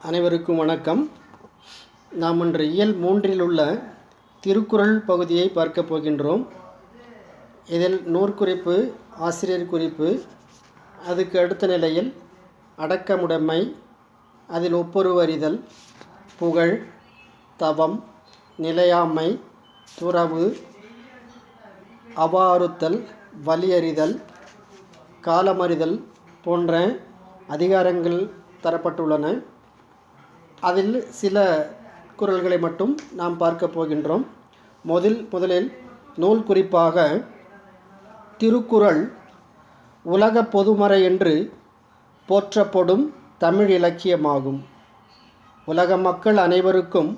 அனைவருக்கும் வணக்கம். நாம் இன்று இயல் 3 உள்ள திருக்குறள் பகுதியை பார்க்க போகின்றோம். இதில் நூற்குறிப்பு, ஆசிரியர் குறிப்பு, அதுக்கு அடுத்த நிலையில் அடக்கமுடைமை, அதில் ஒப்புரவறிதல், புகழ், தவம், நிலையாமை, துறவு, அவாறுத்தல், வலியறிதல், காலமறிதல் போன்ற அதிகாரங்கள் தரப்பட்டுள்ளன. அதில் சில குறள்களை மட்டும் நாம் பார்க்க போகின்றோம். முதலில் நூல் குறிப்பாக திருக்குறள் உலக பொதுமறை என்று போற்றப்படும் தமிழ் இலக்கியமாகும். உலக மக்கள் அனைவருக்கும்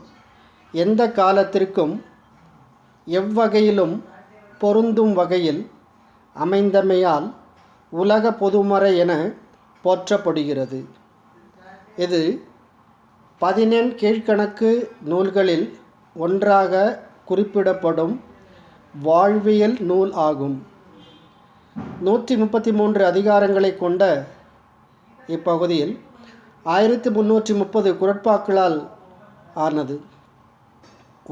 எந்த காலத்திற்கும் எவ்வகையிலும் பொருந்தும் வகையில் அமைந்தமையால் உலக பொதுமறை என போற்றப்படுகிறது. இது 14 கீழ்க்கணக்கு நூல்களில் ஒன்றாக குறிப்பிடப்படும் வாழ்வியல் நூல் ஆகும். 133 அதிகாரங்களை கொண்ட இப்பகுதியில் 1330 குறட்பாக்களால் ஆனது.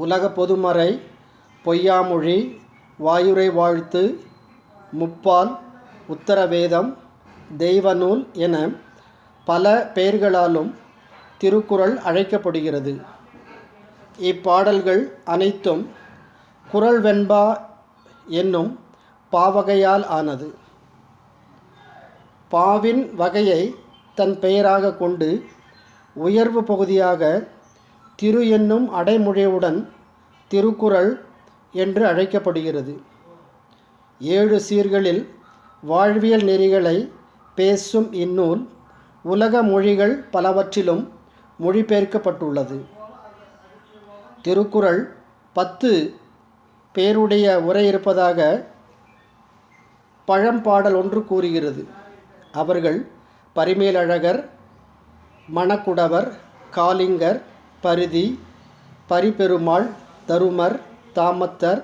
உலக பொதுமறை, பொய்யாமொழி, வாயுரை வாழ்த்து, முப்பால், உத்தரவேதம், தெய்வநூல் என பல பெயர்களாலும் திருக்குறள் அழைக்கப்படுகிறது. இப்பாடல்கள் அனைத்தும் குறள் வெண்பா என்னும் பாவகையால் ஆனது. பாவின் வகையை தன் பெயராக கொண்டு உயர்வு பகுதியாக திரு என்னும் அடைமொழியுடன் திருக்குறள் என்று அழைக்கப்படுகிறது. 7 சீர்களில் வாழ்வியல் நெறிகளை பேசும் இந்நூல் உலக மொழிகள் பலவற்றிலும் மொழிபெயர்க்கப்பட்டுள்ளது. திருக்குறள் 10 பேருடைய உரை இருப்பதாக பழம்பாடல் ஒன்று கூறுகிறது. அவர்கள் பரிமேலழகர், மணக்குடவர், காலிங்கர், பரிதி, பரிபெருமாள், தருமர், தாமத்தர்,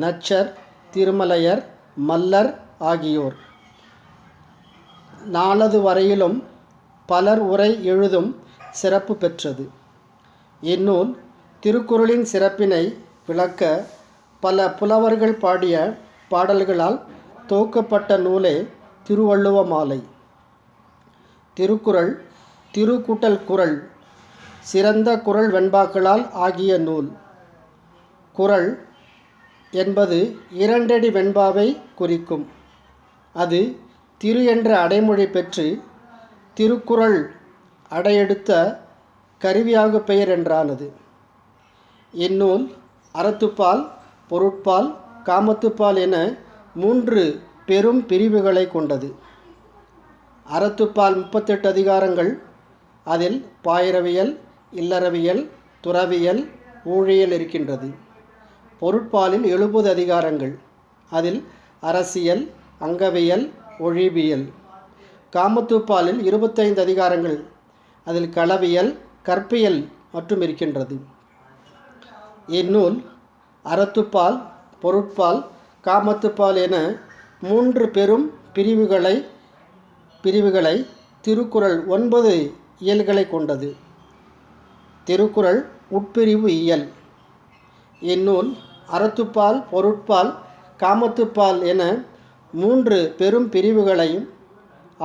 நச்சர், திருமலையர், மல்லர் ஆகியோர். 4 வரையிலும் பலர் உரை எழுதும் சிறப்பு பெற்றது. இந்நூல் திருக்குறளின் சிறப்பினை விளக்க பல புலவர்கள் பாடிய பாடல்களால் தொகுக்கப்பட்ட நூலே திருவள்ளுவ மாலை. திருக்குறள் திரு கூட்டல் குறள் சிறந்த குறள் வெண்பாக்களால் ஆகிய நூல். குறள் என்பது 2 அடி வெண்பாவை குறிக்கும். அது திரு என்ற அடைமொழி பெற்று திருக்குறள் அடையெடுத்த கருவியாக பெயர் என்றானது. இந்நூல் அறத்துப்பால், பொருட்பால், காமத்துப்பால் என 3 பெரும் பிரிவுகளை கொண்டது. அறத்துப்பால் 38 அதிகாரங்கள். அதில் பாயிரவியல், இல்லறவியல், துறவியல், ஊழியல் இருக்கின்றது. பொருட்பாலில் 70 அதிகாரங்கள். அதில் அரசியல், அங்கவியல், ஒழிபியல். காமத்துப்பாலில் 25 அதிகாரங்கள். அதில் களவியல், கற்பியல் மற்றும் இருக்கின்றது. இந்நூல் அறத்துப்பால், பொருட்பால், காமத்துப்பால் என 3 பெரும் பிரிவுகளை திருக்குறள் 9 இயல்களை கொண்டது. திருக்குறள் உட்பிரிவு இயல். இந்நூல் அறத்துப்பால், பொருட்பால், காமத்துப்பால் என 3 பெரும் பிரிவுகளையும்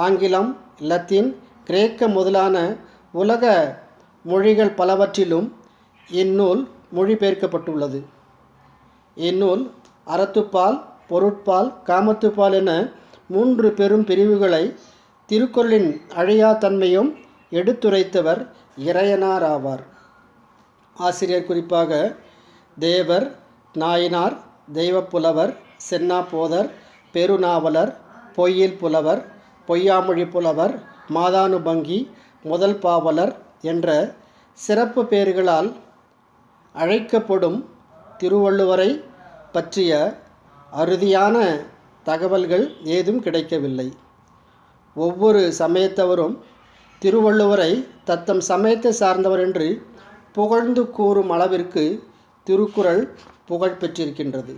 ஆங்கிலம், லத்தீன், கிரேக்க முதலான உலக மொழிகள் பலவற்றிலும் இந்நூல் மொழிபெயர்க்கப்பட்டுள்ளது. இந்நூல் அறத்துப்பால், பொருட்பால், காமத்துப்பால் என 3 பெரும் பிரிவுகளை திருக்குறளின் அழியா தன்மையும் எடுத்துரைத்தவர் இறையனார் ஆவார். ஆசிரியர் குறிப்பாக தேவர், நாயனார், தெய்வப்புலவர், சென்னாபோதர், பெருநாவலர், பொய்யில் புலவர், பொய்யாமொழி புலவர், மாதானுபங்கி, முதல் பாவலர் என்ற சிறப்பு பெயர்களால் அழைக்கப்படும் திருவள்ளுவரை பற்றிய அறுதியான தகவல்கள் ஏதும் கிடைக்கவில்லை. ஒவ்வொரு சமயத்தவரும் திருவள்ளுவரை தத்தம் சமயத்தை சார்ந்தவர் என்று புகழ்ந்து கூறும் அளவிற்கு திருக்குறள் புகழ் பெற்றிருக்கின்றது.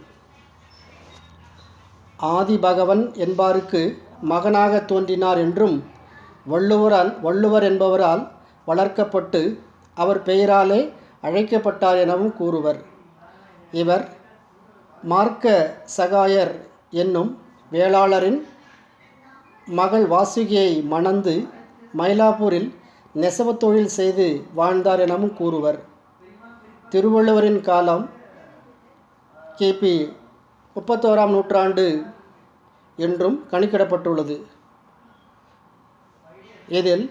ஆதிபகவன் என்பாருக்கு மகனாக தோன்றினார் என்றும் வள்ளுவர் என்பவரால் வளர்க்கப்பட்டு அவர் பெயராலே அழைக்கப்பட்டார் எனவும் கூறுவர். இவர் மார்க்க சகாயர் என்னும் வேளாளரின் மகள் வாசுகியை மணந்து மயிலாப்பூரில் நெசவுத் தொழில் செய்து வாழ்ந்தார் எனவும் கூறுவர். திருவள்ளுவரின் காலம் கிபி 31ஆம் நூற்றாண்டு என்றும் கணிக்கிடப்பட்டுள்ளது. இதில்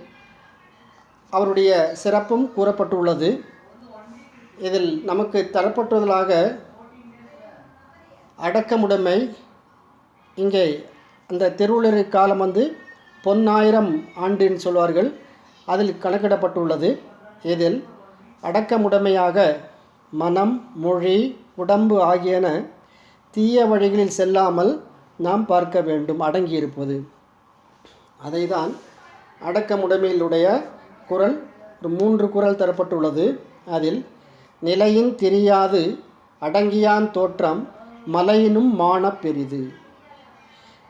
அவருடைய சிறப்பும் கூறப்பட்டுள்ளது. இதில் நமக்கு தரப்பட்டுள்ளதாக அடக்கமுடைமை, இங்கே அந்த திருவள்ளுவர் காலம் பொன்னாயிரம் ஆண்டுன்னு சொல்வார்கள், அதில் கணக்கிடப்பட்டுள்ளது. இதில் அடக்கமுடைமையாக மனம், மொழி, உடம்பு ஆகியன தீய வழிகளில் செல்லாமல் நாம் பார்க்க வேண்டும், அடங்கியிருப்பது. அதை தான் அடக்கமுடைமையிலுடைய குறள், 3 குறள் தரப்பட்டுள்ளது. அதில் நிலையின் தெரியாது அடங்கியான் தோற்றம் மலையினும் மான பெரிது.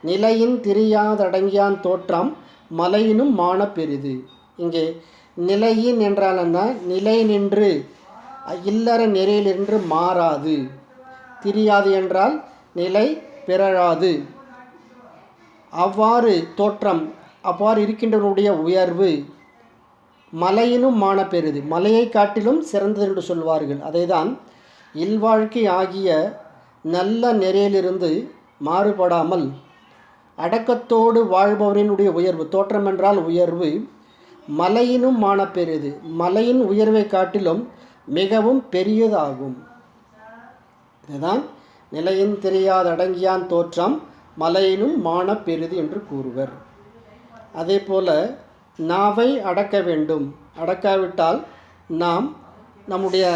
நிலையின் தெரியாதடங்கியான் தோற்றம் மலையினும் மான பெரிது. இங்கே நிலையின் என்றால் என்ன? நிலை நின்று இல்லற நெறியிலின்று மாறாது. தெரியாது என்றால் நிலை பிறழாது. அவ்வாறு தோற்றம், அவ்வாறு இருக்கின்றவனுடைய உயர்வு மலையினும் மான பெரிது. மலையை காட்டிலும் சிறந்தது என்று சொல்வார்கள். அதைதான் இல்வாழ்க்கை ஆகிய நல்ல நெறியிலிருந்து மாறுபடாமல் அடக்கத்தோடு வாழ்பவரினுடைய உயர்வு, தோற்றம் என்றால் உயர்வு, மலையினும் மான பெரிது. மலையின் உயர்வை காட்டிலும் மிகவும் பெரியதாகும். இதுதான் நிலையின் தெரியாத அடங்கியான் தோற்றம் மலையினும் மான பெரிது என்று கூறுவர். அதே போல நாவை அடக்க வேண்டும். அடக்காவிட்டால் நாம் நம்முடைய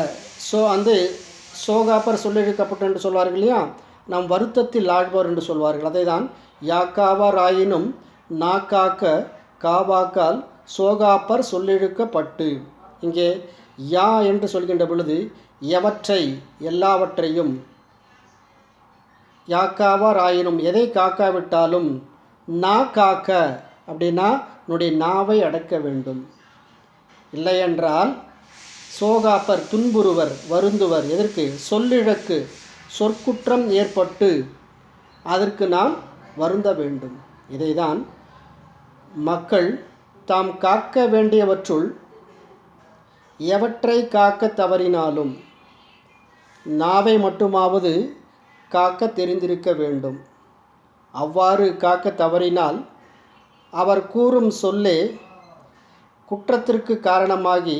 சோகாப்பர் சொல்லியிருக்கப்பட்ட என்று சொல்வார்கள் இல்லையா, நாம் வருத்தத்தில் ஆழ்பவர் என்று சொல்வார்கள். அதை தான் யாக்காவார் ஆயினும் நாக்காக்க காவாக்கால் சோகாப்பர் சொல்லிழுக்கப்பட்டு. இங்கே யா என்று சொல்கின்ற பொழுது எவற்றை, எல்லாவற்றையும், யாக்காவார் ஆயினும் எதை காக்காவிட்டாலும், நா காக்க அப்படின்னா என்னுடைய நாவை அடக்க வேண்டும். இல்லையென்றால் சோகாப்பர் துன்புறுவர், வருந்துவர். எதற்கு? சொல்லிழக்கு, சொற்குற்றம் ஏற்பட்டு அதற்கு நாம் வருந்த வேண்டும். இதைதான் மக்கள் தாம் காக்க வேண்டியவற்றுள் எவற்றை காக்க தவறினாலும் நாவை மட்டுமாவது காக்க தெரிந்திருக்க வேண்டும். அவ்வாறு காக்க தவறினால் அவர் கூறும் சொல்லே குற்றத்திற்கு காரணமாகி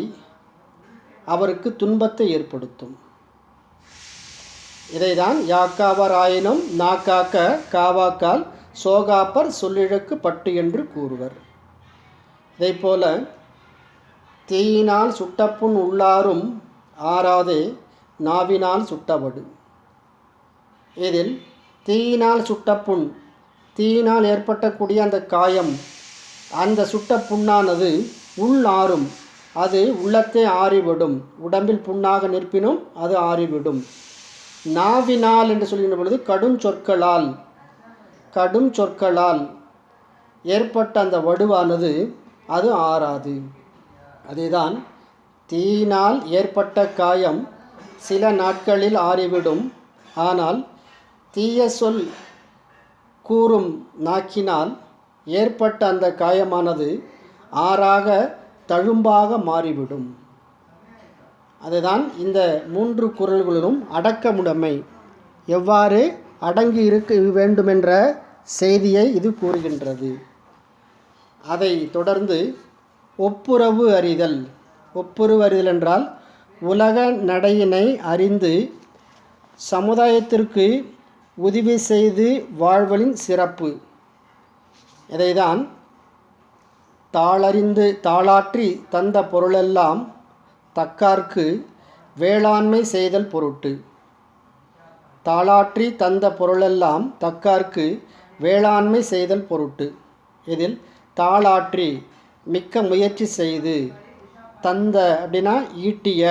அவருக்கு துன்பத்தை ஏற்படுத்தும். இதைதான் யாக்காவர் ஆயினும் நாக்காக்க காவாக்கால் சோகாப்பர் சொல்லிழக்கு பட்டு என்று கூறுவர். இதைப்போல தீயினால் சுட்டப்புண் உள்ளாரும் ஆறாதே நாவினால் சுட்டவடு. இதில் தீயினால் சுட்டப்புண், தீயினால் ஏற்பட்டக்கூடிய அந்த காயம், அந்த சுட்ட புண்ணானது உள்ளாரும், அது உள்ளத்தை ஆறிவிடும். உடம்பில் புண்ணாக நிற்பினும் அது ஆறிவிடும். நாவினால் என்று சொல்கின்ற பொழுது கடும் சொற்களால் ஏற்பட்ட அந்த வடுவானது அது ஆறாது. அதேதான் தீயினால் ஏற்பட்ட காயம் சில நாட்களில் ஆறிவிடும். ஆனால் தீய சொல் கூறும் நாக்கினால் ஏற்பட்ட அந்த காயமானது ஆறாக தழும்பாக மாறிவிடும். அதுதான் இந்த 3 குறள்களிலும் அடக்கமுடைமை எவ்வாறு அடங்கி இருக்க வேண்டுமென்ற செய்தியை இது கூறுகின்றது. அதை தொடர்ந்து ஒப்புரவு அறிதல். ஒப்புரவு அறிதல் என்றால் உலக நடையினை அறிந்து சமுதாயத்திற்கு உதவி செய்து வாழ்வலின் சிறப்பு. இதைதான் தாளாற்றி தந்த பொருளெல்லாம் தக்கார்க்கு வேளாண்மை செய்தல் பொருட்டு. தாளாற்றி தந்த பொருளெல்லாம் தக்கார்க்கு வேளாண்மை செய்தல் பொருட்டு. இதில் தாளாற்றி மிக்க முயற்சி செய்து, தந்த அப்படின்னா ஈட்டிய,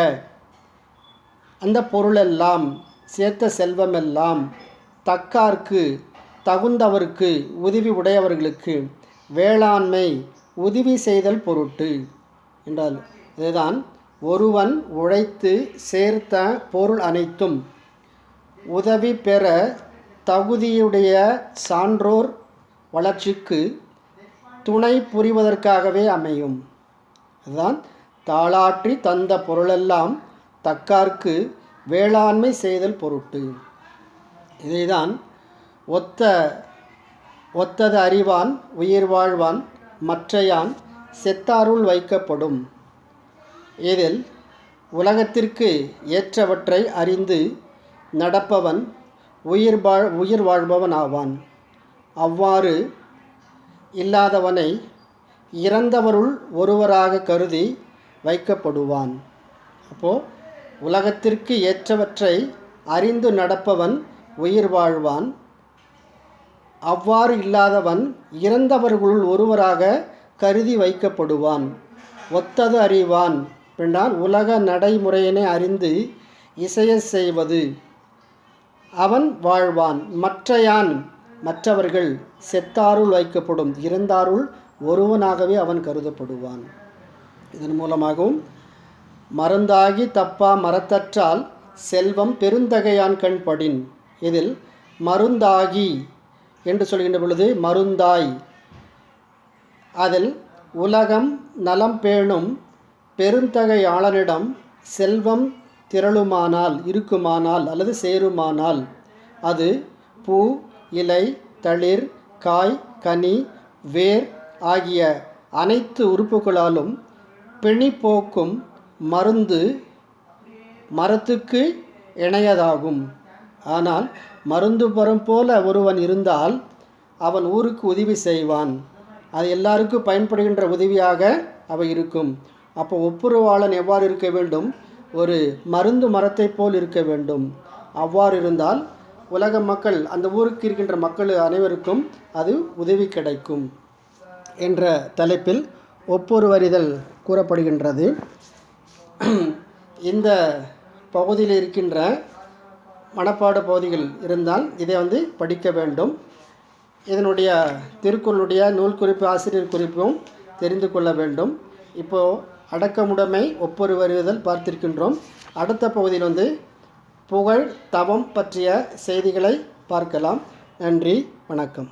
அந்த பொருளெல்லாம் சேர்த்த செல்வமெல்லாம் தக்கார்க்கு தகுந்தவருக்கு, உதவி உடையவர்களுக்கு வேளாண்மை உதவி செய்தல் பொருட்டு. என்றால் இதுதான் ஒருவன் உழைத்து சேர்த்த பொருள் அனைத்தும் உதவி பெற தகுதியுடைய சான்றோர் வளர்ச்சிக்கு துணை புரிவதற்காகவே அமையும். அதுதான் தாளாற்றி தந்த பொருளெல்லாம் தக்கார்க்கு வேளாண்மை செய்தல் பொருட்டு. இதைதான் ஒத்தது அறிவான் உயிர் வாழ்வான் மற்றையான் செத்தாருள் வைக்கப்படும். இதில் உலகத்திற்கு ஏற்றவற்றை அறிந்து நடப்பவன் உயிர் வாழ்பவன் ஆவான். அவ்வாறு இல்லாதவனை இறந்தவருள் ஒருவராக கருதி வைக்கப்படுவான். அப்போது உலகத்திற்கு ஏற்றவற்றை அறிந்து நடப்பவன் உயிர் வாழ்வான். அவ்வாறு இல்லாதவன் இறந்தவர்களுள் ஒருவராக கருதி வைக்கப்படுவான். ஒத்தது அறிவான் என்றால் உலக நடைமுறையினை அறிந்து இசைய செய்வது அவன் வாழ்வான். மற்றவர்கள் செத்தாருள் வைக்கப்படும். இறந்தாருள் ஒருவனாகவே அவன் கருதப்படுவான். இதன் மூலமாகவும் மருந்தாகி தப்பா மரத்தற்றால் செல்வம் பெருந்தகையான் கண்படின். இதில் மருந்தாகி என்று சொல்கின்ற பொழுது மருந்தாய், அதில் உலகம் நலம் பேணும் பெருந்தகையாளனிடம் செல்வம் திரளுமானால் இருக்குமானால் அல்லது சேருமானால் அது பூ இலை தளிர் காய் கனி வேர் ஆகிய அனைத்து உறுப்புகளாலும் பிணி போக்கும் மருந்து மரத்துக்கு இணையதாகும். ஆனால் மருந்து மரம் போல ஒருவன் இருந்தால் அவன் ஊருக்கு உதவி செய்வான். அது எல்லாருக்கும் பயன்படுகின்ற உதவியாக அவை இருக்கும். அப்போ ஒப்புரவாளன் எவ்வாறு இருக்க வேண்டும்? ஒரு மருந்து மரத்தை போல் இருக்க வேண்டும். அவ்வாறு இருந்தால் உலக மக்கள், அந்த ஊருக்கு இருக்கின்ற மக்கள் அனைவருக்கும் அது உதவி கிடைக்கும் என்ற தலைப்பில் ஒப்புரவறிதல் கூறப்படுகின்றது. இந்த பகுதியில் இருக்கின்ற மனப்பாட பகுதிகள் இருந்தால் இதை படிக்க வேண்டும். இதனுடைய திருக்குறளுடைய நூல் குறிப்பு ஆசிரியர் குறிப்பும் தெரிந்து கொள்ள வேண்டும். இப்போது அடக்கமுடைமை ஒப்புரவறிதல் பார்த்திருக்கின்றோம். அடுத்த பகுதியில் புகழ் தவம் பற்றிய செய்திகளை பார்க்கலாம். நன்றி, வணக்கம்.